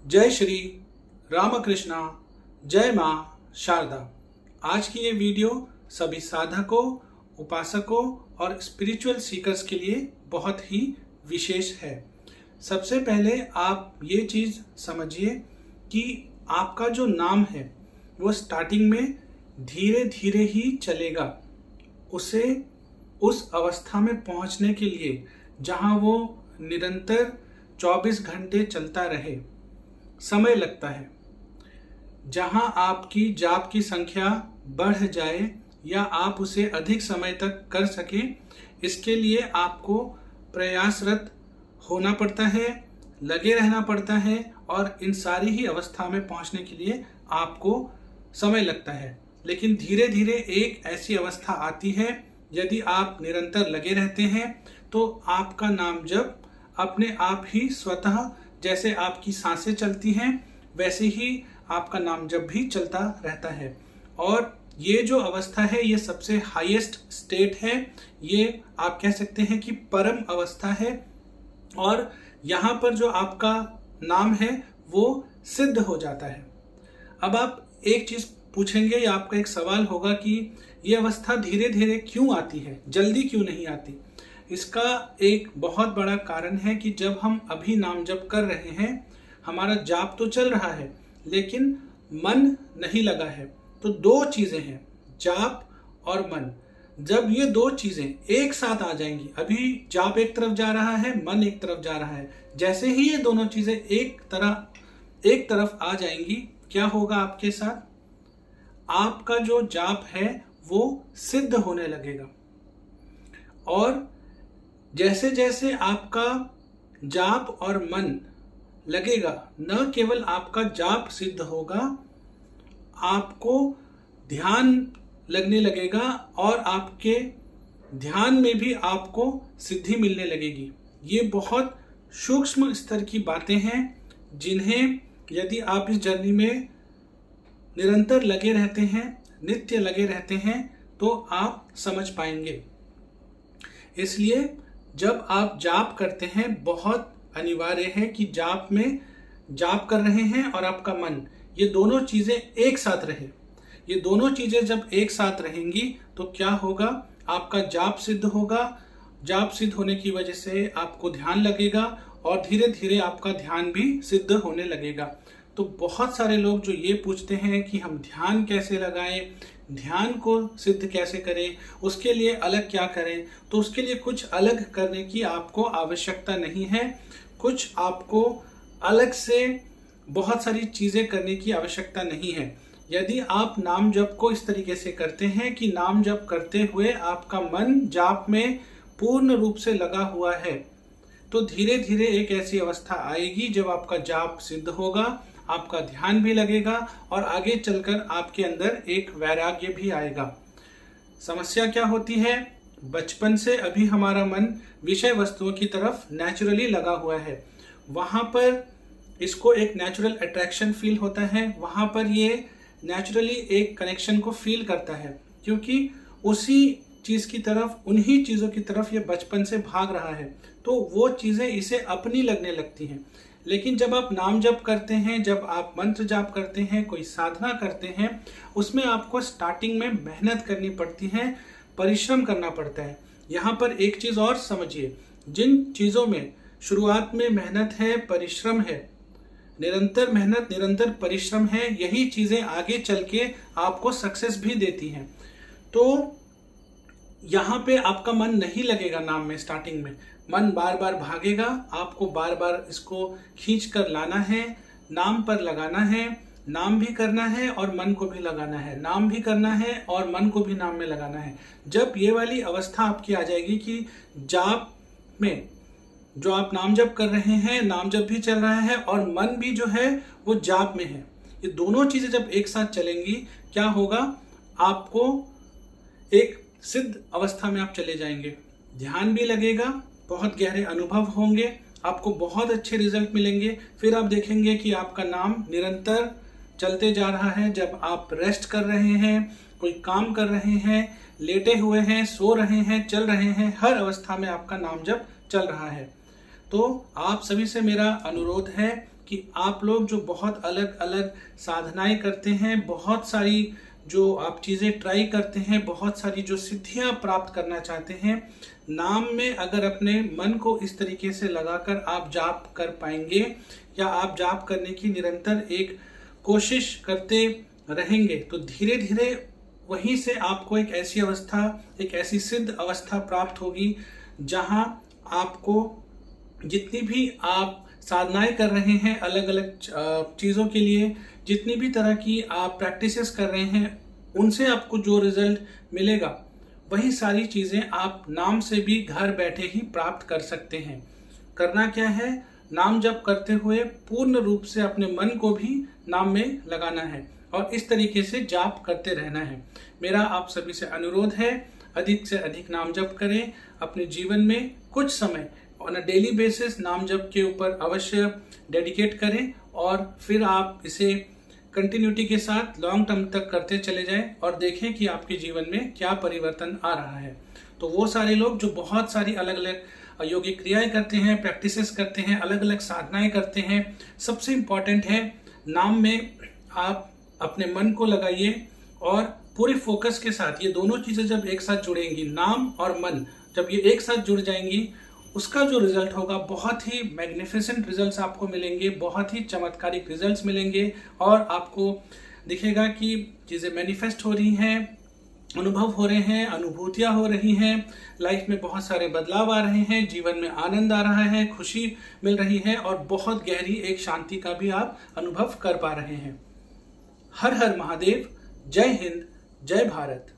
जय श्री रामकृष्णा, जय माँ शारदा। आज की ये वीडियो सभी साधकों, उपासकों और स्पिरिचुअल सीकर्स के लिए बहुत ही विशेष है। सबसे पहले आप ये चीज़ समझिए कि आपका जो नाम है वो स्टार्टिंग में धीरे धीरे ही चलेगा। उसे उस अवस्था में पहुंचने के लिए जहां वो निरंतर 24 घंटे चलता रहे, समय लगता है। जहां आपकी जाप की संख्या बढ़ जाए या आप उसे अधिक समय तक कर सके, इसके लिए आपको प्रयासरत होना पड़ता है, लगे रहना पड़ता है और इन सारी ही अवस्था में पहुंचने के लिए आपको समय लगता है। लेकिन धीरे धीरे एक ऐसी अवस्था आती है, यदि आप निरंतर लगे रहते हैं तो आपका नाम जप अपने आप ही स्वतः, जैसे आपकी सांसें चलती हैं वैसे ही आपका नाम जप भी चलता रहता है। और ये जो अवस्था है ये सबसे हाईएस्ट स्टेट है, ये आप कह सकते हैं कि परम अवस्था है। और यहाँ पर जो आपका नाम है वो सिद्ध हो जाता है। अब आप एक चीज पूछेंगे या आपका एक सवाल होगा कि ये अवस्था धीरे धीरे क्यों आती है, जल्दी क्यों नहीं आती। इसका एक बहुत बड़ा कारण है कि जब हम अभी नाम जप कर रहे हैं, हमारा जाप तो चल रहा है लेकिन मन नहीं लगा है। तो दो चीजें हैं, जाप और मन। जब ये दो चीजें एक साथ आ जाएंगी, अभी जाप एक तरफ जा रहा है, मन एक तरफ जा रहा है, जैसे ही ये दोनों चीजें एक तरफ आ जाएंगी, क्या होगा आपके साथ? आपका जो जाप है वो सिद्ध होने लगेगा। और जैसे जैसे आपका जाप और मन लगेगा, न केवल आपका जाप सिद्ध होगा, आपको ध्यान लगने लगेगा और आपके ध्यान में भी आपको सिद्धि मिलने लगेगी। ये बहुत सूक्ष्म स्तर की बातें हैं जिन्हें यदि आप इस जर्नी में निरंतर लगे रहते हैं, नित्य लगे रहते हैं, तो आप समझ पाएंगे। इसलिए जब आप जाप करते हैं, बहुत अनिवार्य है कि जाप में जाप कर रहे हैं और आपका मन, ये दोनों चीजें एक साथ रहे। ये दोनों चीजें जब एक साथ रहेंगी तो क्या होगा? आपका जाप सिद्ध होगा। जाप सिद्ध होने की वजह से आपको ध्यान लगेगा और धीरे धीरे आपका ध्यान भी सिद्ध होने लगेगा। तो बहुत सारे लोग जो ये पूछते हैं कि हम ध्यान कैसे लगाएं, ध्यान को सिद्ध कैसे करें, उसके लिए अलग क्या करें, तो उसके लिए कुछ अलग करने की आपको आवश्यकता नहीं है। कुछ आपको अलग से बहुत सारी चीजें करने की आवश्यकता नहीं है। यदि आप नाम जप को इस तरीके से करते हैं कि नाम जप करते हुए आपका मन जाप में पूर्ण रूप से लगा हुआ है, तो धीरे धीरे एक ऐसी अवस्था आएगी जब आपका जाप सिद्ध होगा, आपका ध्यान भी लगेगा और आगे चलकर आपके अंदर एक वैराग्य भी आएगा। समस्या क्या होती है? बचपन से अभी हमारा मन विषय वस्तुओं की तरफ नेचुरली लगा हुआ है। वहां पर इसको एक नेचुरल अट्रैक्शन फील होता है, वहां पर ये नेचुरली एक कनेक्शन को फील करता है, क्योंकि उसी चीज की तरफ, उन्हीं चीजों की तरफ ये बचपन से भाग रहा है, तो वो चीजें इसे अपनी लगने लगती हैं। लेकिन जब आप नाम जप करते हैं, जब आप मंत्र जाप करते हैं, कोई साधना करते हैं, उसमें आपको स्टार्टिंग में मेहनत करनी पड़ती है, परिश्रम करना पड़ता है। यहाँ पर एक चीज और समझिए, जिन चीजों में शुरुआत में मेहनत है, परिश्रम है, निरंतर मेहनत, निरंतर परिश्रम है, यही चीजें आगे चल के आपको सक्सेस भी देती हैं। तो यहाँ पे आपका मन नहीं लगेगा नाम में। स्टार्टिंग में मन बार बार भागेगा, आपको बार बार इसको खींच कर लाना है, नाम पर लगाना है, नाम भी करना है और मन को भी लगाना है, नाम भी करना है और मन को भी नाम में लगाना है। जब ये वाली अवस्था आपकी आ जाएगी कि जाप में जो आप नाम जप कर रहे हैं, नाम जप भी चल रहा है और मन भी जो है वो जाप में है, ये दोनों चीजें जब एक साथ चलेंगी, क्या होगा? आपको एक सिद्ध अवस्था में आप चले जाएंगे। ध्यान भी लगेगा, बहुत गहरे अनुभव होंगे, आपको बहुत अच्छे रिजल्ट मिलेंगे। फिर आप देखेंगे कि आपका नाम निरंतर चलते जा रहा है। जब आप रेस्ट कर रहे हैं, कोई काम कर रहे हैं, लेटे हुए हैं, सो रहे हैं, चल रहे हैं, हर अवस्था में आपका नाम जप चल रहा है। तो आप सभी से मेरा अनुरोध है कि आप लोग जो बहुत अलग अलग साधनाएं करते हैं, बहुत सारी जो आप चीज़ें ट्राई करते हैं, बहुत सारी जो सिद्धियां प्राप्त करना चाहते हैं, नाम में अगर अपने मन को इस तरीके से लगाकर आप जाप कर पाएंगे या आप जाप करने की निरंतर एक कोशिश करते रहेंगे तो धीरे धीरे वहीं से आपको एक ऐसी अवस्था, एक ऐसी सिद्ध अवस्था प्राप्त होगी जहां आपको जितनी भी आप साधनाएं कर रहे हैं अलग अलग चीज़ों के लिए, जितनी भी तरह की आप प्रैक्टिसेस कर रहे हैं, उनसे आपको जो रिजल्ट मिलेगा वही सारी चीज़ें आप नाम से भी घर बैठे ही प्राप्त कर सकते हैं। करना क्या है, नाम जप करते हुए पूर्ण रूप से अपने मन को भी नाम में लगाना है और इस तरीके से जाप करते रहना है। मेरा आप सभी से अनुरोध है, अधिक से अधिक नाम जप करें, अपने जीवन में कुछ समय ऑन अ डेली बेसिस नाम जप के ऊपर अवश्य डेडिकेट करें और फिर आप इसे कंटिन्यूटी के साथ लॉन्ग टर्म तक करते चले जाएं और देखें कि आपके जीवन में क्या परिवर्तन आ रहा है। तो वो सारे लोग जो बहुत सारी अलग अलग योगिक क्रियाएं करते हैं, प्रैक्टिसेस करते हैं, अलग अलग साधनाएं करते हैं, सबसे इम्पॉर्टेंट है नाम में आप अपने मन को लगाइए और पूरे फोकस के साथ। ये दोनों चीजें जब एक साथ जुड़ेंगी, नाम और मन जब ये एक साथ जुड़ जाएंगी, उसका जो रिजल्ट होगा बहुत ही मैग्निफिसेंट रिजल्ट्स आपको मिलेंगे, बहुत ही चमत्कारिक रिजल्ट्स मिलेंगे और आपको दिखेगा कि चीज़ें मैनिफेस्ट हो रही हैं, अनुभव हो रहे हैं, अनुभूतियाँ हो रही हैं, लाइफ में बहुत सारे बदलाव आ रहे हैं, जीवन में आनंद आ रहा है, खुशी मिल रही है और बहुत गहरी एक शांति का भी आप अनुभव कर पा रहे हैं। हर हर महादेव, जय हिंद, जय भारत।